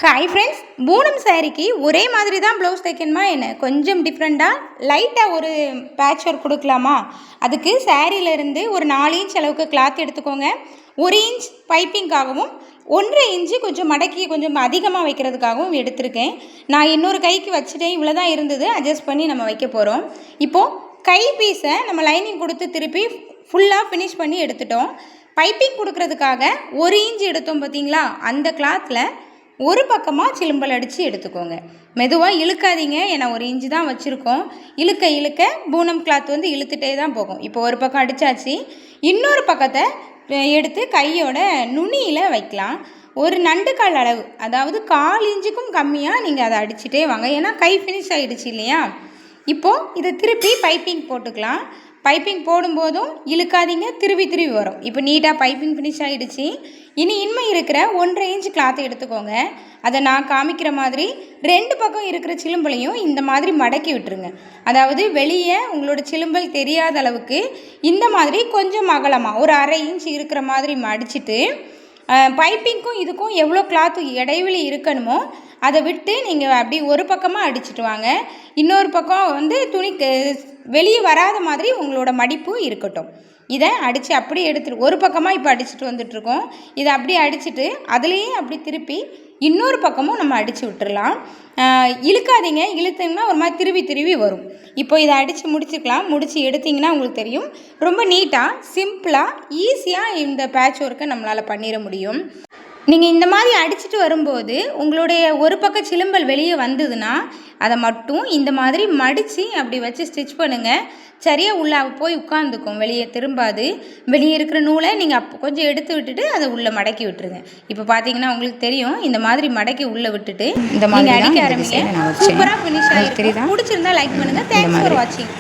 Hi friends, Poonam சாரீக்கு ஒரே மாதிரி தான் ப்ளவுஸ் தைக்கணுமா என்ன? கொஞ்சம் டிஃப்ரெண்ட்டாக லைட்டாக ஒரு பேட்ச் ஒர்க் கொடுக்கலாமா? அதுக்கு சாரீலேருந்து ஒரு 4 இன்ச் அளவுக்கு கிளாத் எடுத்துக்கோங்க. 1 இன்ச் பைப்பிங்காகவும் 1.5 இன்ச்சு கொஞ்சம் மடக்கி கொஞ்சம் அதிகமாக வைக்கிறதுக்காகவும் எடுத்திருக்கேன். நான் இன்னொரு கைக்கு வச்சுட்டேன், இவ்வளோ தான் இருந்தது, அட்ஜஸ்ட் பண்ணி நம்ம வைக்க போகிறோம். இப்போது கை பீஸை நம்ம லைனிங் கொடுத்து திருப்பி ஃபுல்லாக ஃபினிஷ் பண்ணி எடுத்துட்டோம். பைப்பிங் கொடுக்கறதுக்காக 1 இன்ச் எடுத்தோம் பார்த்தீங்களா? அந்த கிளாத்தில் ஒரு பக்கமாக சிலும்பல் அடித்து எடுத்துக்கோங்க. மெதுவாக இழுக்காதீங்க, ஏன்னா 1 இன்ச்சு தான் வச்சுருக்கோம். இழுக்க இழுக்க பூனம் கிளாத் வந்து இழுத்துட்டே தான் போகும். இப்போ ஒரு பக்கம் அடித்தாச்சு, இன்னொரு பக்கத்தை எடுத்து கையோட நுனியில் வைக்கலாம். ஒரு நண்டுக்கால் அளவு, அதாவது 1/4 இன்ச்சுக்கும் கம்மியாக நீங்கள் அதை அடிச்சுட்டே வாங்க, ஏன்னா கை ஃபினிஷ் ஆகிடுச்சு இல்லையா? இப்போது இதை திருப்பி பைப்பிங் போட்டுக்கலாம். பைப்பிங் போடும்போதும் இழுக்காதீங்க, திருவி வரும். இப்போ நீட்டாக பைப்பிங் ஃபினிஷ் ஆகிடுச்சு. இனி இன்மை இருக்கிற 1.5 இன்ச் கிளாத்தை எடுத்துக்கோங்க. அதை நான் காமிக்கிற மாதிரி 2 பக்கம் இருக்கிற சிலும்பலையும் இந்த மாதிரி மடக்கி விட்டுருங்க. அதாவது வெளியே உங்களோட சிலும்பல் தெரியாத அளவுக்கு இந்த மாதிரி கொஞ்சம் அகலமாக ஒரு 1/2 இன்ச் இருக்கிற மாதிரி மடிச்சுட்டு, பைப்பிங்க்கும் இதுக்கும் எவ்வளோ கிளாத்து இடைவெளி இருக்கணுமோ அதை விட்டு நீங்கள் அப்படி ஒரு பக்கமாக அடிச்சுட்டு வாங்க. இன்னொரு பக்கம் வந்து துணி வெளியே வராத மாதிரி உங்களோட மடிப்பு இருக்கட்டும். இதை அடித்து அப்படியே எடுத்துட்டு ஒரு பக்கமாக இப்போ அடிச்சுட்டு வந்துட்ருக்கோம். இதை அப்படியே அடிச்சுட்டு அதுலேயே அப்படி திருப்பி இன்னொரு பக்கமும் நம்ம அடித்து விட்டுடலாம். இழுக்காதீங்க, இழுத்தீங்கன்னா ஒரு மாதிரி திருவி வரும். இப்போ இதை அடித்து முடிச்சுக்கலாம். முடித்து எடுத்திங்கன்னா உங்களுக்கு தெரியும், ரொம்ப நீட்டாக சிம்பிளாக ஈஸியாக இந்த பேட்ச் ஒர்க்கை நம்மளால் பண்ணிட முடியும். நீங்கள் இந்த மாதிரி அடிச்சுட்டு வரும்போது உங்களுடைய ஒரு பக்கம் சிலும்பல் வெளியே வந்ததுன்னா அதை மட்டும் இந்த மாதிரி மடித்து அப்படி வச்சு ஸ்டிச் பண்ணுங்கள். சரியாக உள்ளே போய் உட்காந்துக்கும், வெளியே திரும்பாது. வெளியே இருக்கிற நூலை நீங்கள் கொஞ்சம் எடுத்து விட்டுட்டு அதை உள்ளே மடக்கி விட்டுருங்க. இப்போ பார்த்தீங்கன்னா உங்களுக்கு தெரியும், இந்த மாதிரி மடக்கி உள்ளே விட்டுட்டு இந்த மாதிரி அடிக்க ஆரம்பிங்க. சூப்பராக ஃபினிஷ் ஆகிருக்கு. பிடிச்சிருந்தா லைக் பண்ணுங்கள். தேங்க்ஸ் ஃபார் வாட்சிங்.